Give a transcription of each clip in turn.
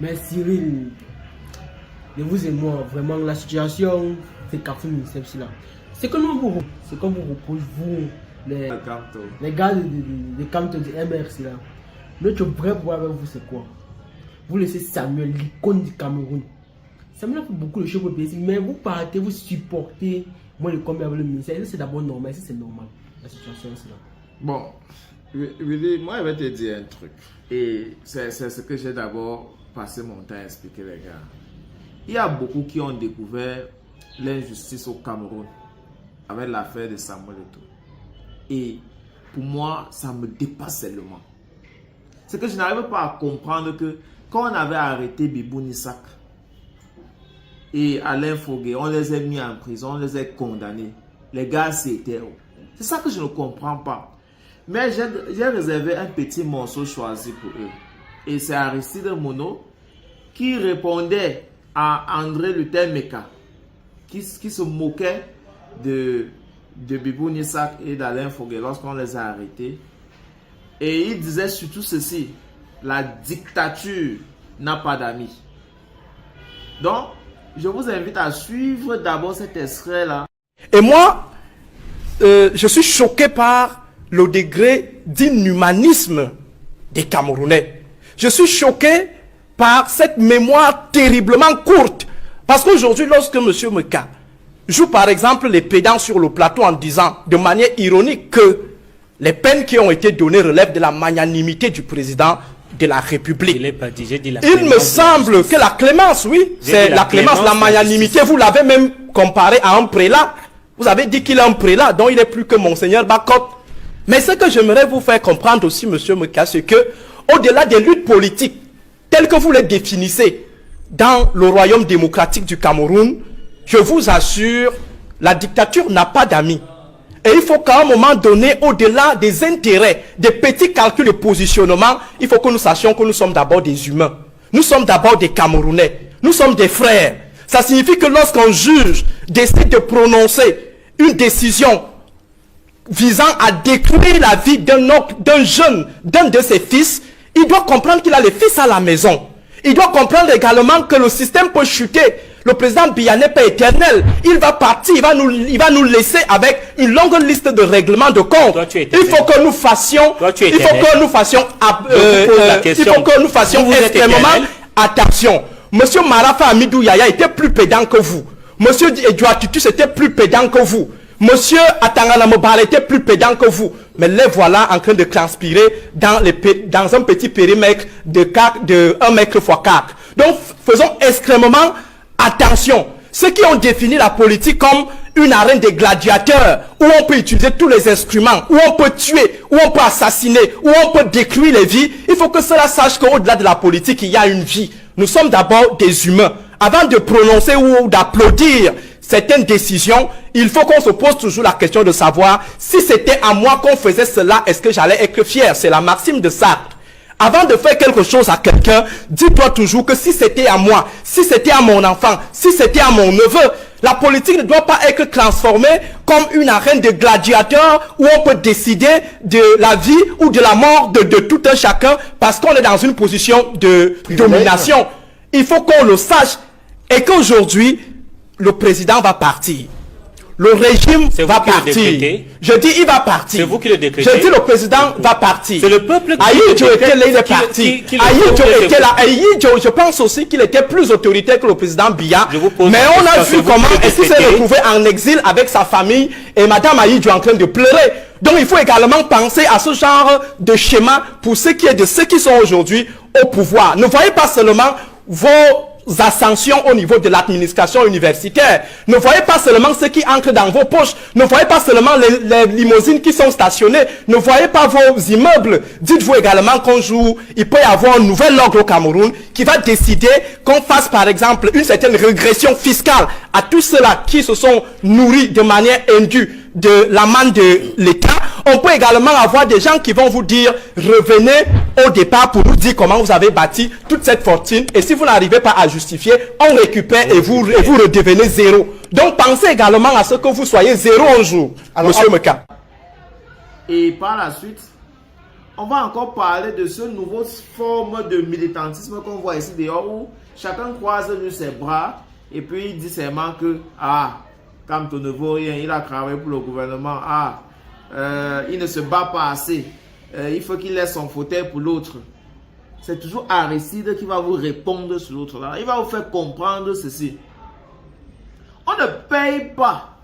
Mais Cyril, de vous et moi, vraiment, la situation, c'est Carrefour Municipal là. C'est comment vous reproche, vous, les gars de Canton de MRC là. Notre vrai pouvoir avec vous, c'est quoi? Vous laissez Samuel, l'icône du Cameroun. Samuel a fait beaucoup de choses pour le pays, mais vous partez, vous supportez moi le combat avec le ministère. C'est d'abord normal, c'est normal. La situation c'est là. Bon, Willy, moi je vais te dire un truc. Et c'est ce que j'ai d'abord passé mon temps à expliquer les gars. Il y a beaucoup qui ont découvert l'injustice au Cameroun avec l'affaire de Samuel et tout. Et pour moi, ça me dépasse tellement. C'est que je n'arrive pas à comprendre que quand on avait arrêté Bibou Nissak et Alain Fogué, on les a mis en prison, on les a condamnés. Les gars, c'était... C'est ça que je ne comprends pas. Mais j'ai réservé un petit morceau choisi pour eux. Et c'est Aristide Mono qui répondait à André Luther Meka, qui se moquait de Bibou Nissak et d'Alain Fogué lorsqu'on les a arrêtés. Et il disait surtout ceci: la dictature n'a pas d'amis. Donc, je vous invite à suivre d'abord cet extrait-là. Et moi, je suis choqué par le degré d'inhumanisme des Camerounais. Je suis choqué par cette mémoire terriblement courte. Parce qu'aujourd'hui, lorsque M. Meka joue par exemple les pédants sur le plateau en disant de manière ironique que les peines qui ont été données relèvent de la magnanimité du président de la République. Il me semble que la clémence, oui, c'est la clémence, la magnanimité, vous l'avez même comparé à un prélat. Vous avez dit qu'il est un prélat, donc il est plus que Monseigneur Bakot. Mais ce que j'aimerais vous faire comprendre aussi, M. Meka, c'est que, au-delà des luttes politiques, telles que vous les définissez dans le royaume démocratique du Cameroun, je vous assure, la dictature n'a pas d'amis. Et il faut qu'à un moment donné, au-delà des intérêts, des petits calculs de positionnement, il faut que nous sachions que nous sommes d'abord des humains. Nous sommes d'abord des Camerounais. Nous sommes des frères. Ça signifie que lorsqu'un juge décide de prononcer une décision visant à détruire la vie d'un jeune, d'un de ses fils, il doit comprendre qu'il a les fils à la maison. Il doit comprendre également que le système peut chuter. Le président Biya n'est pas éternel. Il va partir, il va nous laisser avec une longue liste de règlements de compte. Il faut que nous fassions, extrêmement attention. Monsieur Marafa Amidou Yaya était plus pédant que vous. Monsieur Edouard Titus était plus pédant que vous. Monsieur Atangana Mobala était plus pédant que vous. Mais les voilà en train de transpirer dans un petit périmètre de 1 mètre x 4. Donc faisons extrêmement attention. Ceux qui ont défini la politique comme une arène des gladiateurs, où on peut utiliser tous les instruments, où on peut tuer, où on peut assassiner, où on peut détruire les vies, il faut que cela sache qu'au-delà de la politique, il y a une vie. Nous sommes d'abord des humains. Avant de prononcer ou d'applaudir certaines décisions, il faut qu'on se pose toujours la question de savoir si c'était à moi qu'on faisait cela, est-ce que j'allais être fier? C'est la maxime de Sartre. Avant de faire quelque chose à quelqu'un, dis-toi toujours que si c'était à moi, si c'était à mon enfant, si c'était à mon neveu, la politique ne doit pas être transformée comme une arène de gladiateurs où on peut décider de la vie ou de la mort de tout un chacun parce qu'on est dans une position de domination. Il faut qu'on le sache et qu'aujourd'hui, le président va partir. Le régime va partir. Je dis il va partir. C'est vous qui le décrétez. Je dis le président va partir. C'est le peuple qui Ahidjo était là, il est parti. Ahidjo était là. Ahidjo, je pense aussi qu'il était plus autoritaire que le président Biya. Mais on a vu comment il s'est retrouvé en exil avec sa famille et Madame Ahidjo en train de pleurer. Donc il faut également penser à ce genre de schéma pour ce qui est de ceux qui sont aujourd'hui au pouvoir. Ne voyez pas seulement vos ascensions au niveau de l'administration universitaire. Ne voyez pas seulement ceux qui entrent dans vos poches. Ne voyez pas seulement les limousines qui sont stationnées. Ne voyez pas vos immeubles. Dites-vous également qu'un jour, il peut y avoir un nouvel ordre au Cameroun qui va décider qu'on fasse par exemple une certaine régression fiscale à tous ceux-là qui se sont nourris de manière indue de la manne de l'État. On peut également avoir des gens qui vont vous dire revenez au départ pour nous dire comment vous avez bâti toute cette fortune et si vous n'arrivez pas à justifier, on récupère et vous redevenez zéro. Donc pensez également à ce que vous soyez zéro un jour. Alors, Monsieur Meka. Et par la suite, on va encore parler de ce nouveau forme de militantisme qu'on voit ici dehors où chacun croise ses bras et puis il dit seulement que Kamto ne vaut rien, il a travaillé pour le gouvernement, il ne se bat pas assez, il faut qu'il laisse son fauteuil pour l'autre. C'est toujours Aristide qui va vous répondre sur l'autre là. Il va vous faire comprendre ceci. On ne paye pas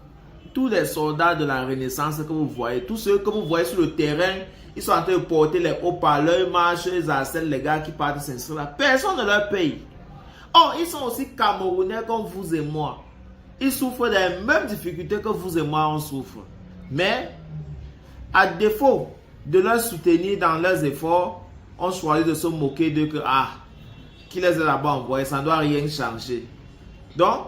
tous les soldats de la Renaissance que vous voyez, tous ceux que vous voyez sur le terrain, ils sont en train de porter les haut-parleurs, marchent, les harcèlent, les gars qui partent s'inscrire là. Personne ne leur paye. Or, ils sont aussi Camerounais comme vous et moi. Ils souffrent des mêmes difficultés que vous et moi on souffre. Mais, à défaut de leur soutenir dans leurs efforts, on choisit de se moquer d'eux que, qui les a là-bas envoyés, ça ne doit rien changer. Donc,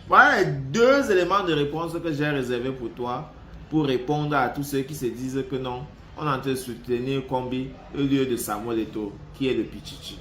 voilà les deux éléments de réponse que j'ai réservés pour toi, pour répondre à tous ceux qui se disent que non, on est en train de soutenir Kombi au lieu de Samuel Eto'o, qui est le Pichichi.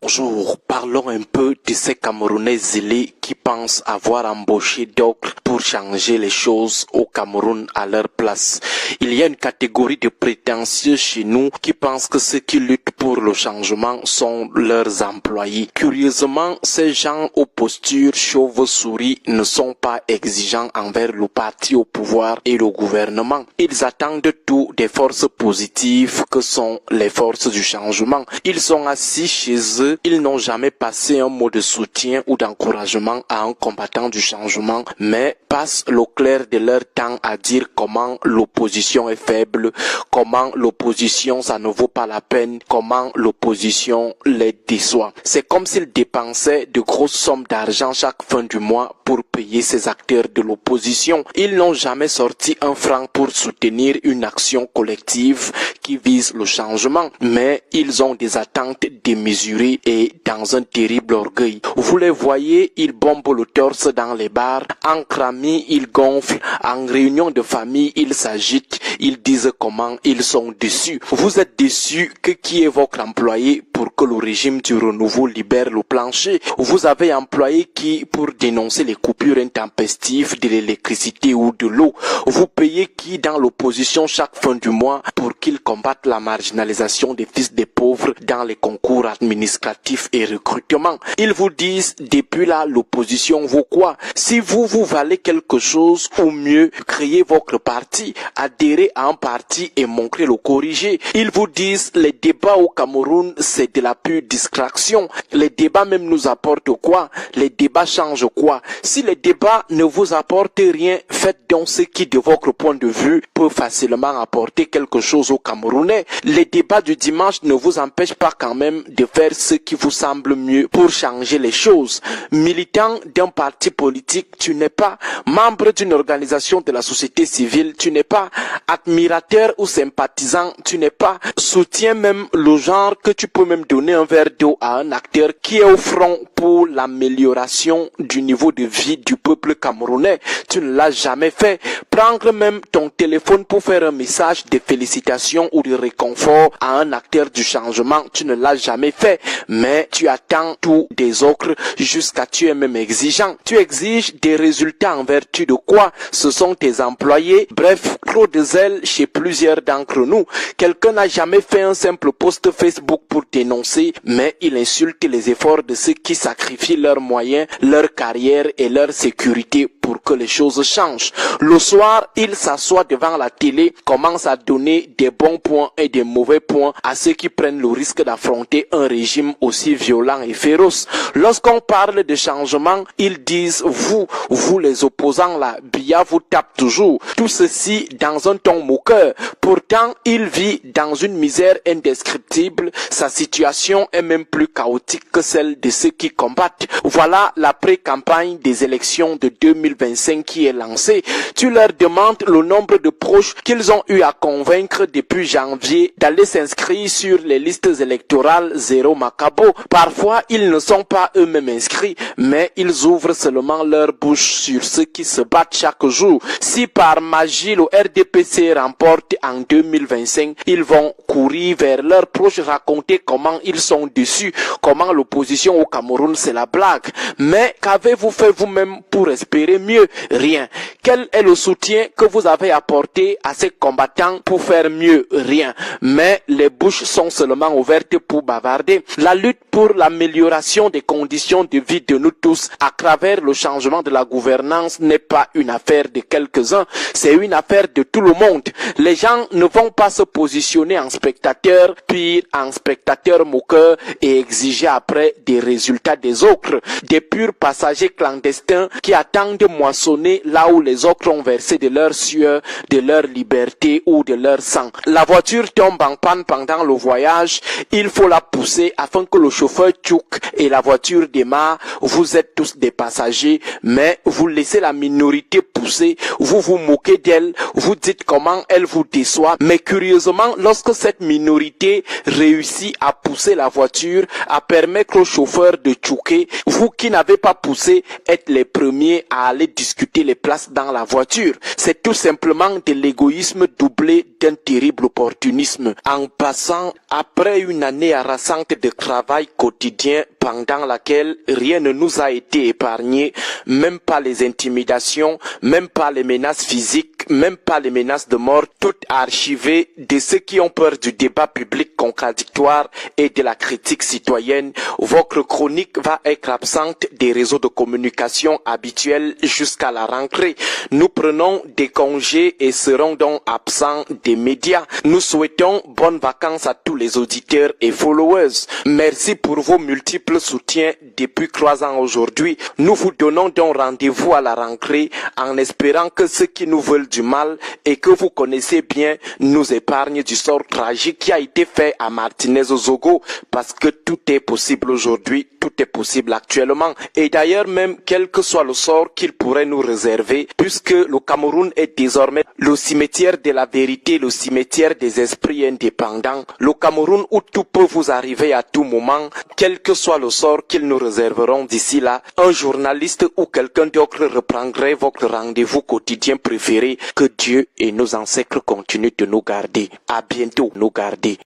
Bonjour, parlons un peu de ces Camerounais zélés qui pensent avoir embauché d'autres pour changer les choses au Cameroun à leur place. Il y a une catégorie de prétentieux chez nous qui pensent que ceux qui luttent pour le changement sont leurs employés. Curieusement, ces gens aux postures chauves-souris ne sont pas exigeants envers le parti au pouvoir et le gouvernement. Ils attendent tout des forces positives que sont les forces du changement. Ils sont assis chez eux. Ils n'ont jamais passé un mot de soutien ou d'encouragement à un combattant du changement, mais passent le clair de leur temps à dire comment l'opposition est faible, comment l'opposition ça ne vaut pas la peine, comment l'opposition les déçoit. C'est comme s'ils dépensaient de grosses sommes d'argent chaque fin du mois pour payer ces acteurs de l'opposition. Ils n'ont jamais sorti un franc pour soutenir une action collective qui vise le changement, mais ils ont des attentes démesurées et dans un terrible orgueil. Vous les voyez, ils bombent le torse dans les bars, entre amis, ils gonflent, en réunion de famille, ils s'agitent, ils disent comment ils sont déçus. Vous êtes déçus que qui est votre employé pour que le régime du renouveau libère le plancher? Vous avez employé qui pour dénoncer les coupures intempestives de l'électricité ou de l'eau? Vous payez qui dans l'opposition chaque fin du mois pour qu'ils combattent la marginalisation des fils des pauvres dans les concours administratifs et recrutement? Ils vous disent, depuis là, l'opposition vaut quoi? Si vous valez quelque chose, ou mieux, créez votre parti, adhérez à un parti et montrez le corriger. Ils vous disent, les débats au Cameroun, c'est de la pure distraction. Les débats même nous apportent quoi? Les débats changent quoi? Si les débats ne vous apportent rien, faites donc ce qui, de votre point de vue, peut facilement apporter quelque chose aux Camerounais. Les débats du dimanche ne vous empêchent pas quand même de faire ce qui vous semble mieux pour changer les choses. Militant d'un parti politique, tu n'es pas. Membre d'une organisation de la société civile, tu n'es pas. Admirateur ou sympathisant, tu n'es pas. Soutiens même le genre que tu peux même donner un verre d'eau à un acteur qui est au front pour l'amélioration du niveau de vie du peuple camerounais. Tu ne l'as jamais fait. Prendre même ton téléphone pour faire un message de félicitations ou de réconfort à un acteur du changement, tu ne l'as jamais fait. Mais tu attends tout des autres jusqu'à tu es même exigeant. Tu exiges des résultats en vertu de quoi? Ce sont tes employés. Bref, trop de zèle chez plusieurs d'entre nous. Quelqu'un n'a jamais fait un simple post Facebook pour dénoncer, mais il insulte les efforts de ceux qui sacrifient leurs moyens, leur carrière et leur sécurité pour que les choses changent. Le soir, il s'assoit devant la télé, commence à donner des bons points et des mauvais points à ceux qui prennent le risque d'affronter un régime aussi violent et féroce. Lorsqu'on parle de changement, ils disent vous les opposants là, Biya vous tape toujours. Tout ceci dans un ton moqueur. Pourtant, il vit dans une misère indescriptible. Sa situation est même plus chaotique que celle de ceux qui combattent. Voilà la pré-campagne des élections de 2025 qui est lancée. Tu leur demandes le nombre de proches qu'ils ont eu à convaincre depuis janvier d'aller s'inscrire sur les listes électorales zéro macabo. Parfois, ils ne sont pas eux-mêmes inscrits, mais ils ouvrent seulement leur bouche sur ceux qui se battent chaque jour. Si par magie le RDPC remporte en 2025, ils vont courir vers leurs proches raconter comment ils sont déçus, comment l'opposition au Cameroun c'est la blague. Mais qu'avez-vous fait vous-même pour espérer mieux? Rien. Quel est le soutien que vous avez apporté à ces combattants pour faire mieux? Rien. Mais les bouches sont seulement ouvertes pour bavarder. La lutte pour l'amélioration des conditions de vie de nous tous à travers le changement de la gouvernance n'est pas une affaire de quelques-uns, c'est une affaire de tout le monde. Les gens ne vont pas se positionner en spectateurs, puis en spectateurs moqueurs et exiger après des résultats des autres, des purs passagers clandestins qui attendent de moissonner là où les autres ont versé de leur sueur, de leur liberté ou de leur sang. La voiture tombe en panne pendant le voyage, il faut la pousser afin que le chauffeur tchouk et la voiture démarre. Vous êtes tous des passagers, mais vous laissez la minorité pousser, vous vous moquez d'elle, vous dites comment elle vous déçoit, mais curieusement, lorsque cette minorité réussit à pousser la voiture, à permettre au chauffeur de tchouker, vous qui n'avez pas poussé êtes les premiers à aller discuter les places dans la voiture. C'est tout simplement de l'égoïsme doublé d'un terrible opportunisme. En passant, après une année harassante de travail quotidien pendant laquelle rien ne nous a été épargné, même pas les intimidations, même pas les menaces physiques, même pas les menaces de mort, toutes archivées de ceux qui ont peur du débat public contradictoire et de la critique citoyenne. Votre chronique va être absente des réseaux de communication habituels jusqu'à la rentrée. Nous prenons des congés et serons donc absents des médias. Nous souhaitons bonnes vacances à tous les auditeurs et followers. Merci pour vos multiples soutiens depuis 3 ans aujourd'hui. Nous vous donnons donc rendez-vous à la rentrée en espérant que ceux qui nous veulent du mal et que vous connaissez bien nous épargnent du sort tragique qui a été fait à Martinez Zogo, parce que tout est possible aujourd'hui, tout est possible actuellement. Et d'ailleurs même, quel que soit le sort qu'il pourrait nous réserver, puisque le Cameroun est désormais le cimetière de la vérité, le cimetière des esprits indépendants, le Cameroun où tout peut vous arriver à tout moment, quel que soit le sort qu'ils nous réserveront d'ici là, un journaliste ou quelqu'un d'autre reprendrait votre rendez-vous quotidien préféré. Que Dieu et nos ancêtres continuent de nous garder. À bientôt, nous garder.